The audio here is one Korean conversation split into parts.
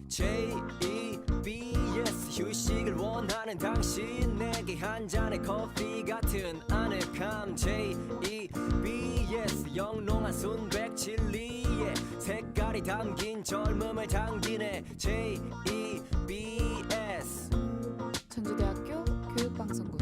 JEBS 휴식을 원하는 당신 내게 한 잔의 커피 같은 아늑함 JEBS 영롱한 순백칠리에 색깔이 담긴 젊음을 당기네 JEBS 전주대학교 교육방송국.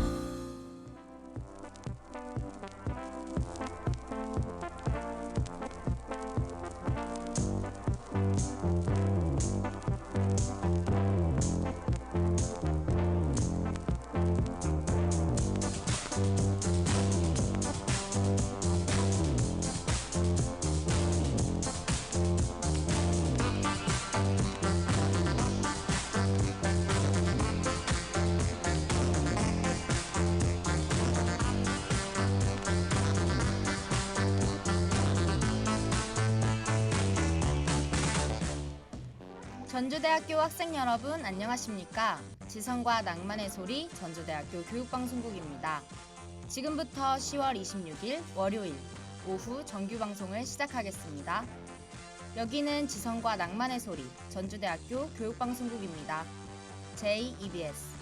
전주대학교 학생 여러분 안녕하십니까? 지성과 낭만의 소리 전주대학교 교육방송국입니다. 지금부터 10월 26일 월요일 오후 정규방송을 시작하겠습니다. 여기는 지성과 낭만의 소리 전주대학교 교육방송국입니다. JEBS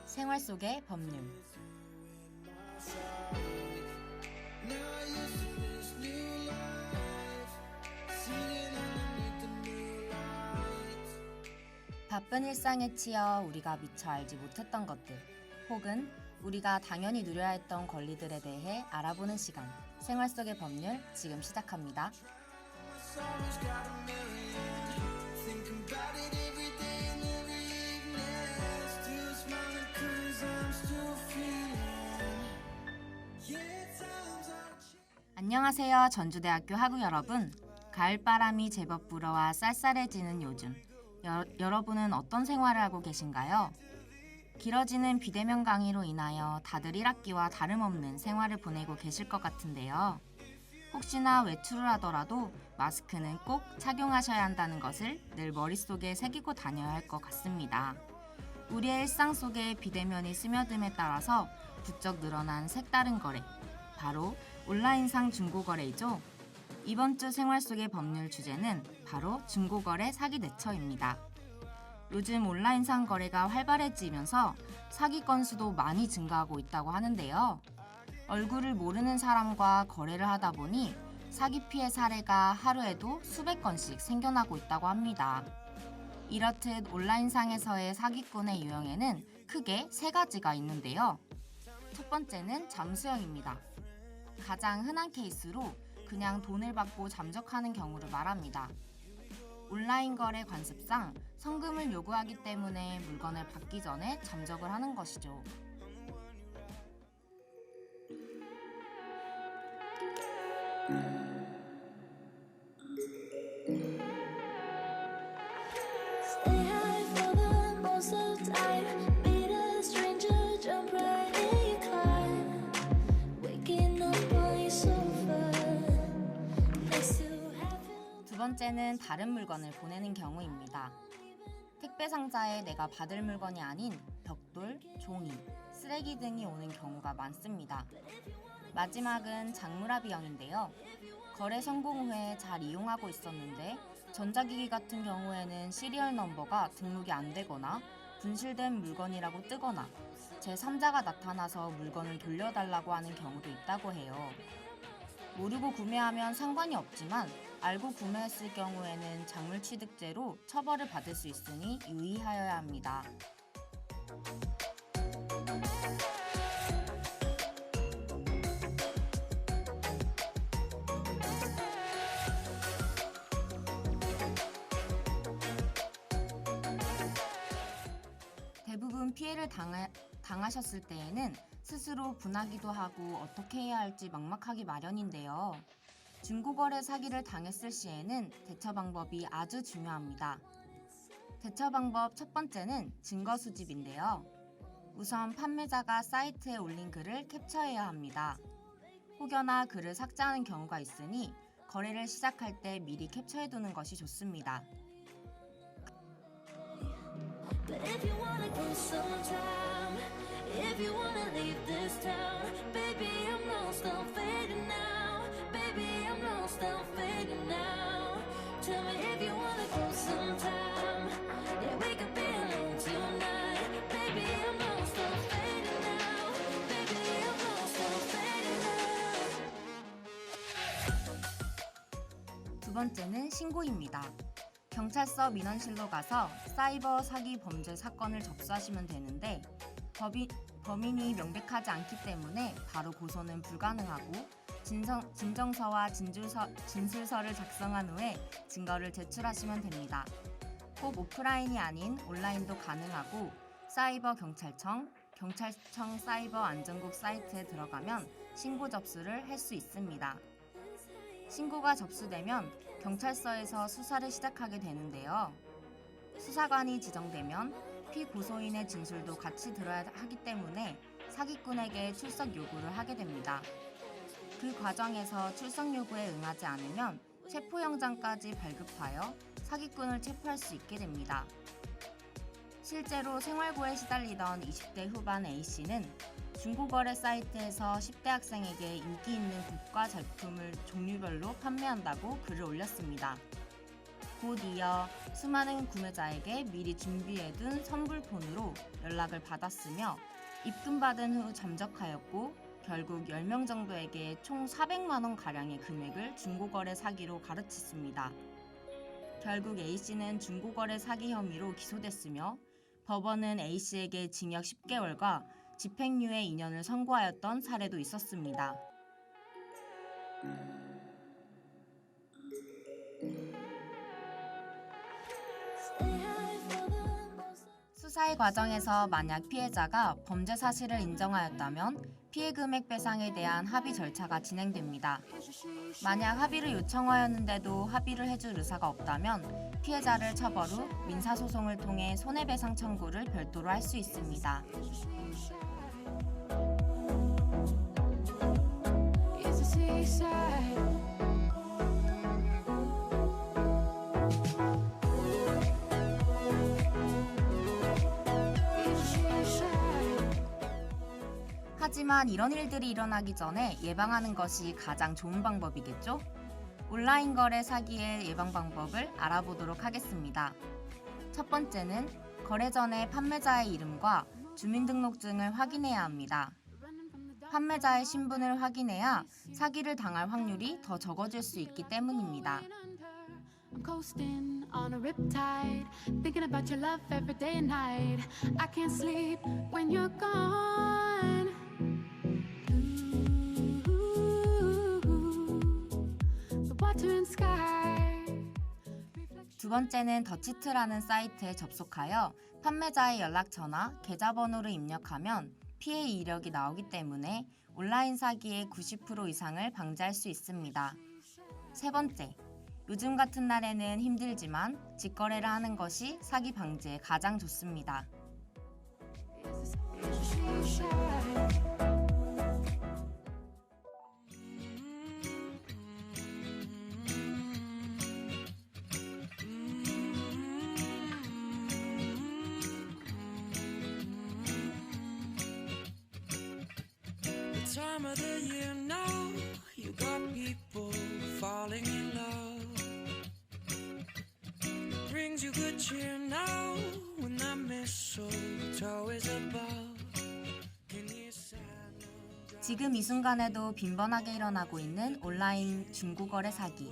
생활 속의 법률. 바쁜 일상에 치여 우리가 미처 알지 못했던 것들, 혹은 우리가 당연히 누려야 했던 권리들에 대해 알아보는 시간, 생활 속의 법률 지금 시작합니다. 안녕하세요. 전주대학교 학우 여러분. 가을바람이 제법 불어와 쌀쌀해지는 요즘, 여러분은 어떤 생활을 하고 계신가요? 길어지는 비대면 강의로 인하여 다들 1학기와 다름없는 생활을 보내고 계실 것 같은데요. 혹시나 외출을 하더라도 마스크는 꼭 착용하셔야 한다는 것을 늘 머릿속에 새기고 다녀야 할 것 같습니다. 우리의 일상 속에 비대면이 스며듦에 따라서 부쩍 늘어난 색다른 거래, 바로 온라인상 중고거래이죠. 이번 주 생활 속의 법률 주제는 바로 중고거래 사기 대처입니다. 요즘 온라인상 거래가 활발해지면서 사기 건수도 많이 증가하고 있다고 하는데요. 얼굴을 모르는 사람과 거래를 하다 보니 사기 피해 사례가 하루에도 수백 건씩 생겨나고 있다고 합니다. 이렇듯 온라인상에서의 사기꾼의 유형에는 크게 세 가지가 있는데요. 첫 번째는 잠수형입니다. 가장 흔한 케이스로 그냥 돈을 받고 잠적하는 경우를 말합니다. 온라인 거래 관습상 성금을 요구하기 때문에 물건을 받기 전에 잠적을 하는 것이죠. 두 번째는 다른 물건을 보내는 경우입니다. 택배 상자에 내가 받을 물건이 아닌 벽돌, 종이, 쓰레기 등이 오는 경우가 많습니다. 마지막은 장물합의형인데요. 거래 성공 후에 잘 이용하고 있었는데 전자기기 같은 경우에는 시리얼 넘버가 등록이 안 되거나 분실된 물건이라고 뜨거나 제3자가 나타나서 물건을 돌려달라고 하는 경우도 있다고 해요. 모르고 구매하면 상관이 없지만 알고 구매했을 경우에는 작물취득죄로 처벌을 받을 수 있으니 유의하여야 합니다. 대부분 피해를 당하셨을 때에는 스스로 분하기도 하고 어떻게 해야 할지 막막하기 마련인데요. 중고거래 사기를 당했을 시에는 대처 방법이 아주 중요합니다. 대처 방법 첫 번째는 증거 수집인데요. 우선 판매자가 사이트에 올린 글을 캡처해야 합니다. 혹여나 글을 삭제하는 경우가 있으니 거래를 시작할 때 미리 캡처해두는 것이 좋습니다. But if you wanna go sometime, if you wanna leave this town, baby, I'm lost, I'm fading now. Baby, I'm lost, I'm fading now. Tell me if you wanna go sometime, yeah, we could be alone tonight. Baby, I'm lost, I'm fading now. Baby, I'm lost, I'm fading now. 두 번째는 신고입니다. 경찰서 민원실로 가서 사이버 사기 범죄 사건을 접수하시면 되는데 범인이 명백하지 않기 때문에 바로 고소는 불가능하고 진정서와 진술서를 작성한 후에 증거를 제출하시면 됩니다. 꼭 오프라인이 아닌 온라인도 가능하고 사이버 경찰청 사이버 안전국 사이트에 들어가면 신고 접수를 할 수 있습니다. 신고가 접수되면 경찰서에서 수사를 시작하게 되는데요. 수사관이 지정되면 피고소인의 진술도 같이 들어야 하기 때문에 사기꾼에게 출석 요구를 하게 됩니다. 그 과정에서 출석 요구에 응하지 않으면 체포영장까지 발급하여 사기꾼을 체포할 수 있게 됩니다. 실제로 생활고에 시달리던 20대 후반 A씨는 중고거래 사이트에서 10대 학생에게 인기 있는 국가 제품을 종류별로 판매한다고 글을 올렸습니다. 곧 이어 수많은 구매자에게 미리 준비해둔 선불폰으로 연락을 받았으며 입금받은 후 잠적하였고 결국 10명 정도에게 총 400만 원 가량의 금액을 중고거래 사기로 가르쳤습니다. 결국 A씨는 중고거래 사기 혐의로 기소됐으며 법원은 A씨에게 징역 10개월과 집행유예 2년을 선고하였던 사례도 있었습니다. 수사의 과정에서 만약 피해자가 범죄 사실을 인정하였다면 피해 금액 배상에 대한 합의 절차가 진행됩니다. 만약 합의를 요청하였는데도 합의를 해줄 의사가 없다면 피해자를 처벌 후 민사소송을 통해 손해배상 청구를 별도로 할 수 있습니다. 하지만 이런 일들이 일어나기 전에 예방하는 것이 가장 좋은 방법이겠죠? 온라인 거래 사기의 예방 방법을 알아보도록 하겠습니다. 첫 번째는 거래 전에 판매자의 이름과 주민등록증을 확인해야 합니다. 판매자의 신분을 확인해야 사기를 당할 확률이 더 적어질 수 있기 때문입니다. I'm coasting on a riptide, thinking about your love every day and night. I can't sleep when you're gone. The water and sky. 두 번째는 더치트라는 사이트에 접속하여 판매자의 연락처나 계좌번호를 입력하면 피해 이력이 나오기 때문에 온라인 사기의 90% 이상을 방지할 수 있습니다. 세 번째, 요즘 같은 날에는 힘들지만 직거래를 하는 것이 사기 방지에 가장 좋습니다. Time of the year now, you got people falling in love. Brings you good cheer now when that mistletoe is above. Can you sad? 지금 이 순간에도 빈번하게 일어나고 있는 온라인 중고거래 사기.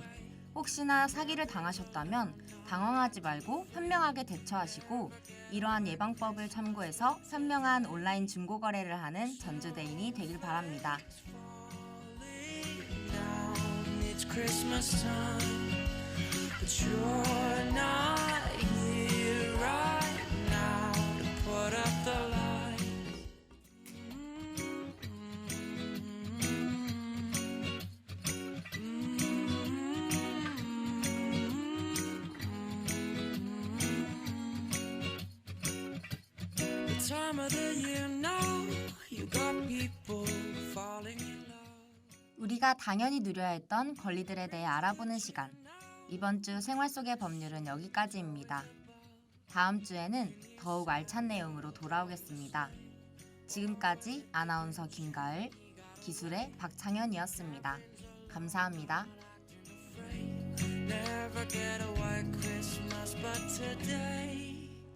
혹시나 사기를 당하셨다면 당황하지 말고 현명하게 대처하시고 이러한 예방법을 참고해서 현명한 온라인 중고거래를 하는 전주대인이 되길 바랍니다. It's Christmas time, but you're not here right now to put up the lights. Time of the year 우리가 당연히 누려야 했던 권리들에 대해 알아보는 시간. 이번 주 생활 속의 법률은 여기까지입니다. 다음 주에는 더욱 알찬 내용으로 돌아오겠습니다. 지금까지 아나운서 김가을, 기술의 박창현이었습니다. 감사합니다. Never get a white Christmas, but today